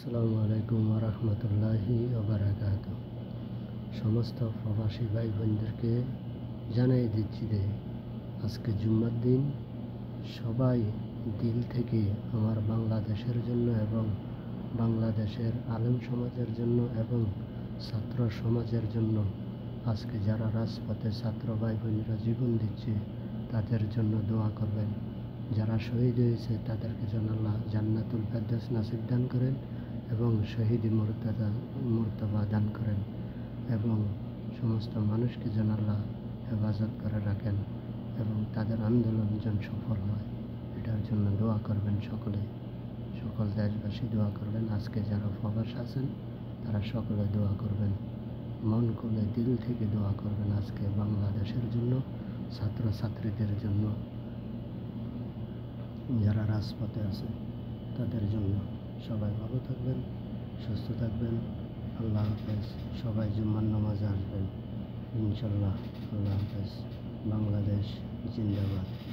আসসালামু আলাইকুম ওয়া রাহমাতুল্লাহি ওয়া বারাকাতুহু। সমস্ত প্রবাসী ভাই বোনদেরকে জানাই দিচ্ছি যে আজকে জুম্মার দিন। সবাই দিল থেকে আমার বাংলাদেশের জন্য এবং বাংলাদেশের আলেম সমাজের জন্য এবং ছাত্র সমাজের জন্য আজকে যারা রাজপথে ছাত্র ভাই বোনেরা জীবন দিচ্ছে তাদের জন্য দোয়া করবেন। যারা শহীদ হয়েছে তাদেরকে যেন আল্লাহ জান্নাতুল ফেরদৌস নসিব দান করেন এবং শহীদি মর্তবা দান করেন এবং সমস্ত মানুষকে যেন আল্লাহ হেফাজত করে রাখেন এবং তাদের আন্দোলন যেন সফল হয়, এটার জন্য দোয়া করবেন। সকল দেশবাসী দোয়া করবেন। আজকে যারা প্রবাস আছেন তারা সকলে দোয়া করবেন, মন খুলে দিল থেকে দোয়া করবেন আজকে বাংলাদেশের জন্য, ছাত্রছাত্রীদের জন্য, যারা রাজপথে আছে তাদের জন্য। সবাই ভালো থাকবেন, সুস্থ থাকবেন। আল্লাহ হাফেজ। সবাই জুম্মার নামাজে আসবেন ইনশাল্লাহ। আল্লাহ হাফেজ। বাংলাদেশ জিন্দাবাদ।